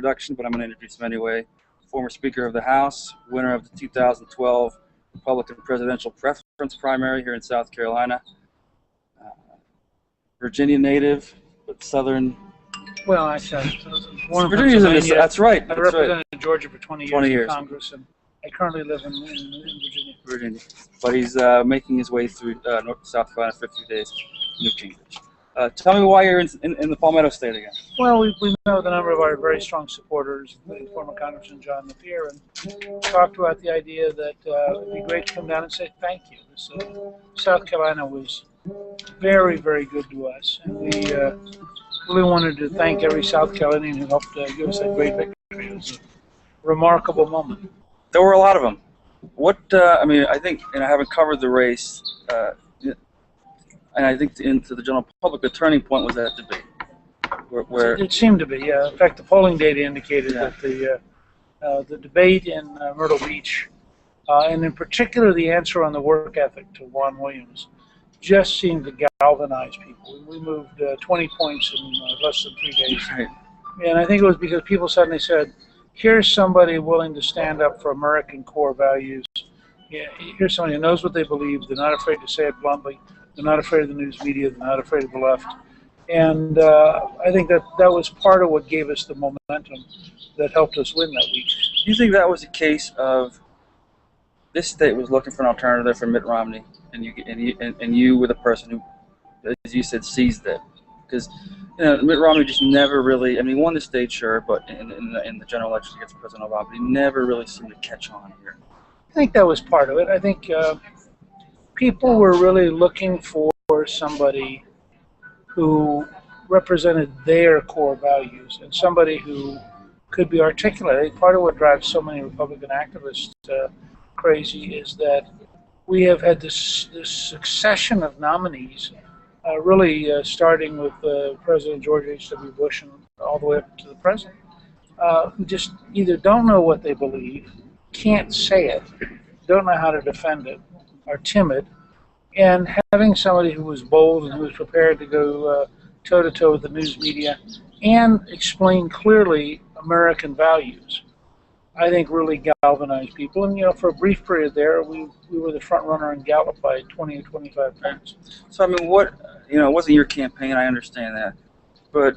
introduction, but I'm going to introduce him anyway. Former Speaker of the House, winner of the 2012 Republican presidential preference primary here in South Carolina. Virginia native, but Southern. Well, I said Virginia's in this, that's right. I represented Georgia for 20 years in Congress, and I currently live in Virginia. But he's making his way through South Carolina for a few days. Newt Gingrich. Tell me why you're in the Palmetto State again. Well, we know the number of our very strong supporters, including former Congressman John Napier, and talked about the idea that it would be great to come down and say thank you. South Carolina was very, very good to us, and we really wanted to thank every South Carolinian who helped give us that great victory. It was a remarkable moment. There were a lot of them. What I mean, I think, and I haven't covered the race, and I think into the general public, the turning point was that debate. Where it seemed to be, yeah. In fact, the polling data indicated that the debate in Myrtle Beach, and in particular the answer on the work ethic to Juan Williams, just seemed to galvanize people. We moved 20 points in less than 3 days. Right. And I think it was because people suddenly said, here's somebody willing to stand up for American core values. Yeah, here's somebody who knows what they believe. They're not afraid to say it bluntly. They're not afraid of the news media. They're not afraid of the left. And I think that was part of what gave us the momentum that helped us win that week. Do you think that was a case of this state was looking for an alternative for Mitt Romney, and you were the person who, as you said, seized it? Because Mitt Romney just never really, I mean, he won the state, sure, but in the general election against President Obama, but he never really seemed to catch on here. I think that was part of it. I think people were really looking for somebody who represented their core values and somebody who could be articulate. I think part of what drives so many Republican activists crazy is that we have had this succession of nominees, really starting with President George H.W. Busch and all the way up to the president, who just either don't know what they believe, can't say it, don't know how to defend it, are timid, and having somebody who was bold and who was prepared to go toe-to-toe with the news media and explain clearly American values, I think really galvanized people. And, for a brief period there, we were the front runner in Gallup by 20 or 25 points. So, I mean, it wasn't your campaign, I understand that. But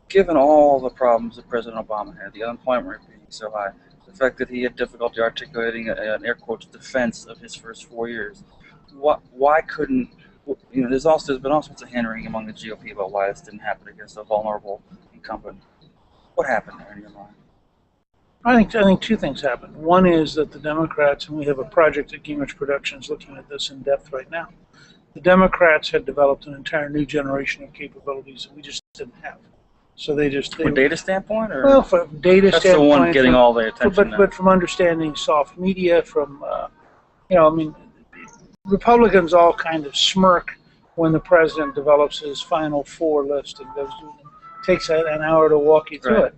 given all the problems that President Obama had, the unemployment rate being so high, the fact that he had difficulty articulating an air quotes defense of his first 4 years, why couldn't, there's been all sorts of hand-wringing among the GOP about why this didn't happen against a vulnerable incumbent. What happened there in your mind? I think two things happened. One is that the Democrats, and we have a project at Gingrich Productions looking at this in depth right now, the Democrats had developed an entire new generation of capabilities that we just didn't have. So from a data standpoint? Or? Well, from data That's standpoint. That's the one getting all the attention But from understanding soft media, from, Republicans all kind of smirk when the president develops his final four list and goes through them. It takes an hour to walk you through it.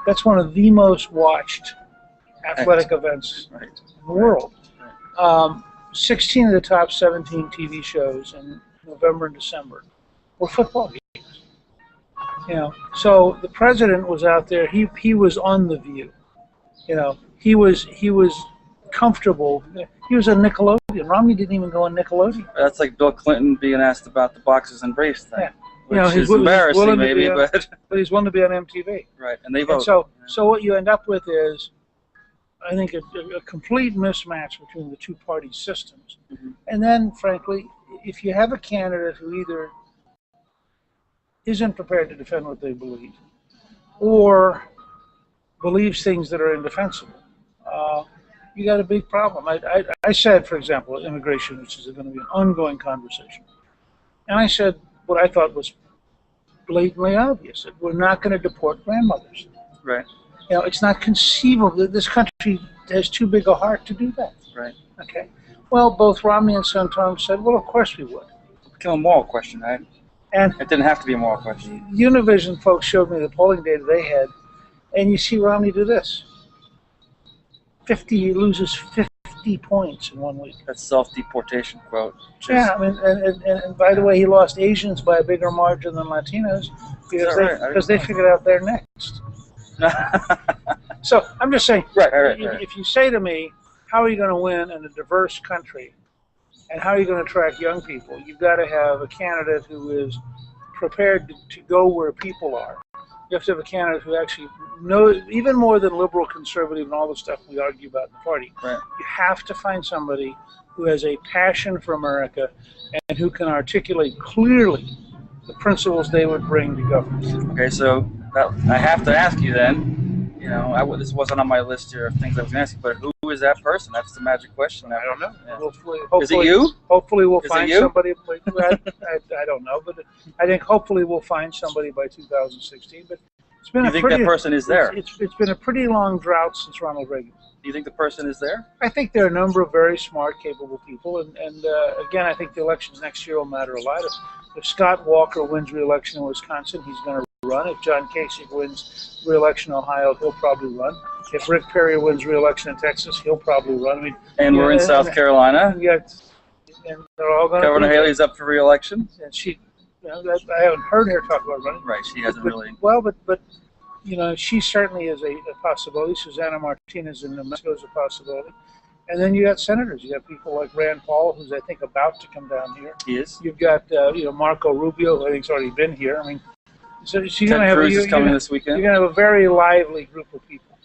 That's one of the most watched athletic events in the world. 16 of the top 17 TV shows in November and December were football games. So the president was out there. He was on The View. He was comfortable. He was on Nickelodeon. Romney didn't even go on Nickelodeon. That's like Bill Clinton being asked about the boxers and briefs thing. Yeah. Which is embarrassing, maybe, but he's willing to be on MTV. Right, and they vote. So what you end up with is, I think, a complete mismatch between the two party systems. Mm-hmm. And then, frankly, if you have a candidate who either isn't prepared to defend what they believe, or believes things that are indefensible, you got a big problem. I said, for example, immigration, which is going to be an ongoing conversation, and I said what I thought was blatantly obvious, that we're not going to deport grandmothers. Right. It's not conceivable that this country has too big a heart to do that. Right. Okay. Well, both Romney and Sanford said, well, of course we would. It became a moral question, right? And it didn't have to be a moral question. Univision folks showed me the polling data they had, and you see Romney do this. He loses 50 points in 1 week. That's self-deportation quote. Yeah, and by the way, he lost Asians by a bigger margin than Latinos because they figured out they're next. So I'm just saying, right. if you say to me, how are you going to win in a diverse country, and how are you going to attract young people? You've got to have a candidate who is prepared to go where people are. You have to have a candidate who actually knows, even more than liberal, conservative, and all the stuff we argue about in the party. Right. You have to find somebody who has a passion for America and who can articulate clearly the principles they would bring to government. Okay, so I have to ask you then. You know, this wasn't on my list here of things I was going to ask you, but who is that person? That's the magic question. I don't know. Yeah. Hopefully, is it you? Hopefully, we'll Is find it you? somebody. I don't know, but I think hopefully we'll find somebody by 2016. But it's been You think that person is there? It's been a pretty long drought since Ronald Reagan. Do you think the person is there? I think there are a number of very smart, capable people, and again, I think the elections next year will matter a lot. If Scott Walker wins re-election in Wisconsin, he's going to run. If John Kasich wins re-election in Ohio, he'll probably run. If Rick Perry wins re-election in Texas, he'll probably run. I mean, and we're in South Carolina. And they're all going. Governor Haley's up for re-election. And she, I haven't heard her talk about running. Right, she hasn't really. Well, but she certainly is a possibility. Susana Martinez in New Mexico is a possibility. And then you got senators. You got people like Rand Paul, who's I think about to come down here. He is. You've got Marco Rubio, who I think's already been here. I mean, so you're going to have Cruz is coming this weekend. You're going to have a very lively group of people.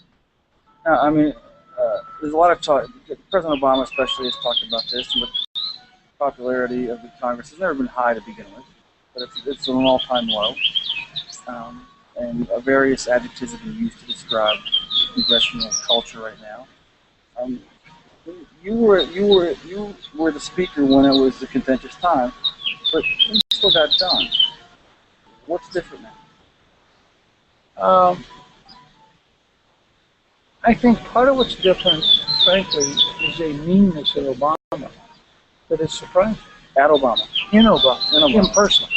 I mean, there's a lot of talk. President Obama especially has talked about this, and the popularity of the Congress has never been high to begin with, but it's an all-time low. And various adjectives have been used to describe congressional culture right now. You were the speaker when it was a contentious time, but you still got done. What's different now? I think part of what's different, frankly, is a meanness in Obama that is surprising. At Obama. In Obama. In person.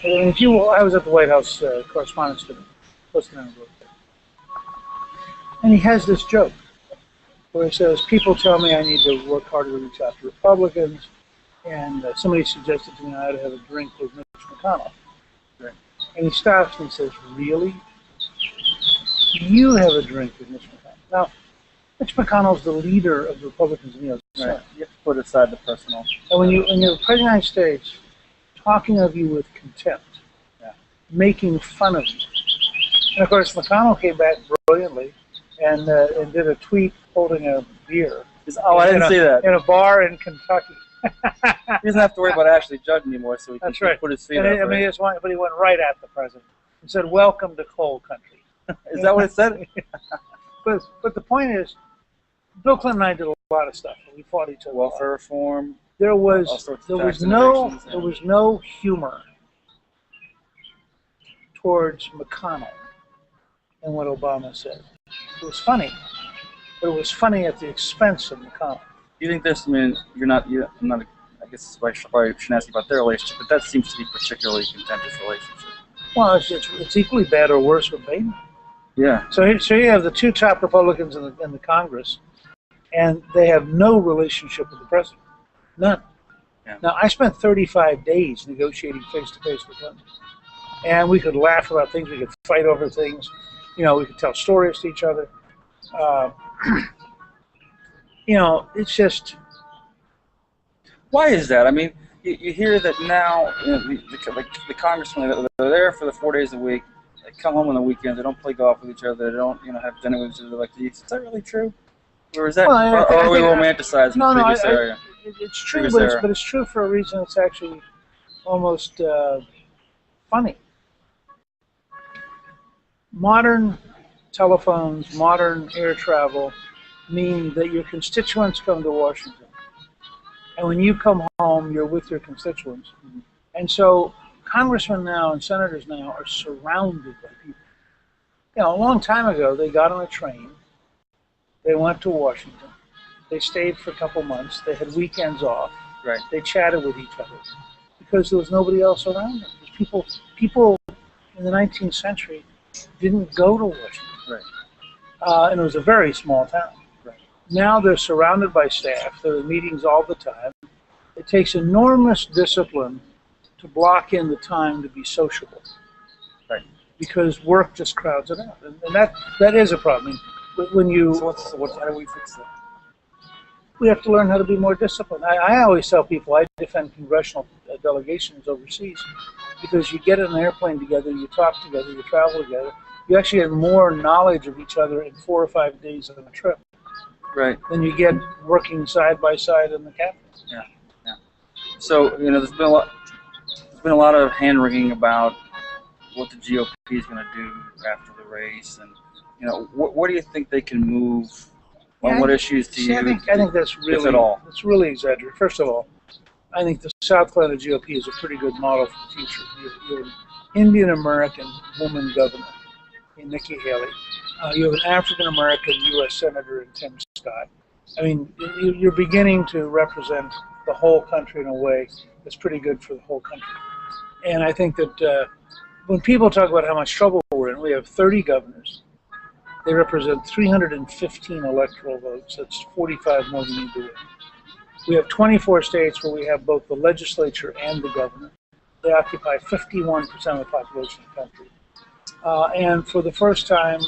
I mean, I was at the White House Correspondents' Dinner, and he has this joke where he says, people tell me I need to work harder to reach out to Republicans, and somebody suggested to me I ought to have a drink with Mitch McConnell. Right. And he stops and he says, really? You have a drink with Mitch McConnell. Now, Mitch McConnell's the leader of the Republicans in the U.S. Senate. You have to put aside the personal. And when you're the President of the United States, talking of you with contempt, making fun of you. And of course, McConnell came back brilliantly and did a tweet holding a beer. I didn't see that. In a bar in Kentucky. He doesn't have to worry about Ashley Judd anymore, so he can put his feet up. But he went right at the president and said, "Welcome to coal country." Is that what it said? But the point is, Bill Clinton and I did a lot of stuff. We fought each other. Welfare reform. There was no humor towards McConnell in what Obama said. It was funny, but it was funny at the expense of McConnell. Do you think this? I mean, I'm not. I guess I probably shouldn't ask you about their relationship, but that seems to be a particularly contentious relationship. Well, it's equally bad or worse with Biden. Yeah. So you have the two top Republicans in the Congress, and they have no relationship with the president. None. Yeah. Now, I spent 35 days negotiating face-to-face with them. And we could laugh about things. We could fight over things. We could tell stories to each other. It's just... Why is that? I mean, you hear that now, the congressmen, they're there for the 4 days a week. They come home on the weekends. They don't play golf with each other. They don't, have dinner with each other. Is that really true? Or is that, or are we romanticizing the previous area? It's true, but it's true for a reason. It's actually almost funny. Modern telephones, modern air travel mean that your constituents come to Washington. And when you come home, you're with your constituents. Mm-hmm. And so congressmen now and senators now are surrounded by people. A long time ago, they got on a train. They went to Washington. They stayed for a couple months. They had weekends off. Right. They chatted with each other because there was nobody else around them. People in the 19th century didn't go to Washington. Right. And it was a very small town. Right. Now they're surrounded by staff. There are meetings all the time. It takes enormous discipline to block in the time to be sociable. Right. because work just crowds it out, and that is a problem. When you How do we fix that? we have to learn how to be more disciplined. I always tell people I defend congressional delegations overseas because you get in an airplane together, you talk together, you travel together. You actually have more knowledge of each other in 4 or 5 days on a trip Right. than you get working side by side in the cabinet. Yeah. Yeah. So there's been a lot of hand wringing about what the GOP is going to do after the race, and what do you think they can move on? What issues do you? I think that's really, if at all, it's really exaggerated. First of all, I think the South Carolina GOP is a pretty good model for the future. You have an Indian American woman governor in Nikki Haley. You have an African American U.S. Senator in Tim Scott. I mean, you're beginning to represent the whole country in a way that's pretty good for the whole country. And I think that when people talk about how much trouble we're in, we have 30 governors. They represent 315 electoral votes. That's 45 more than you do. We have 24 states where we have both the legislature and the governor. They occupy 51% of the population of the country. And for the first time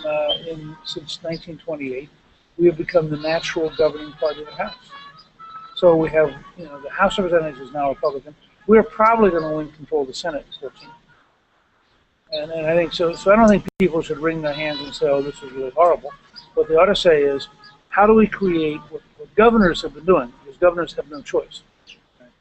since 1928, we have become the natural governing party of the House. So we have, the House of Representatives is now Republican. We're probably going to win control of the Senate in 14. And I think so. So I don't think people should wring their hands and say, "Oh, this is really horrible." What they ought to say is, "How do we create what governors have been doing?" Because governors have no choice.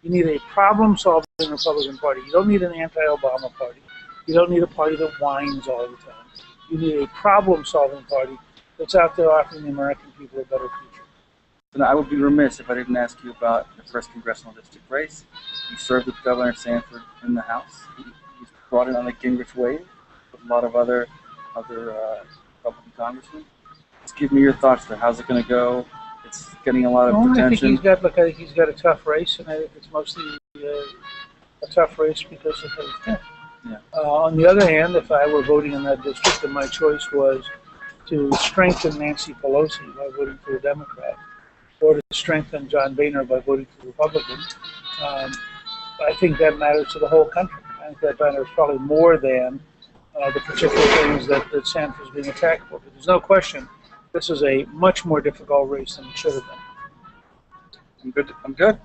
You need a problem-solving Republican Party. You don't need an anti-Obama party. You don't need a party that whines all the time. You need a problem-solving party that's out there offering the American people a better future. And I would be remiss if I didn't ask you about the first congressional district race. You served with Governor Sanford in the House. He's brought in on the Gingrich wave with a lot of other Republican congressmen. Just give me your thoughts there. How's it going to go? It's getting a lot of attention. I think he's got a tough race, and I think it's mostly a tough race because of his death. Yeah. On the other hand, if I were voting in that district and my choice was to strengthen Nancy Pelosi by voting for a Democrat, or to strengthen John Boehner by voting for the Republican, I think that matters to the whole country. I think that matters probably more than the particular things that Sanford's being attacked for. But there's no question this is a much more difficult race than it should have been. I'm good.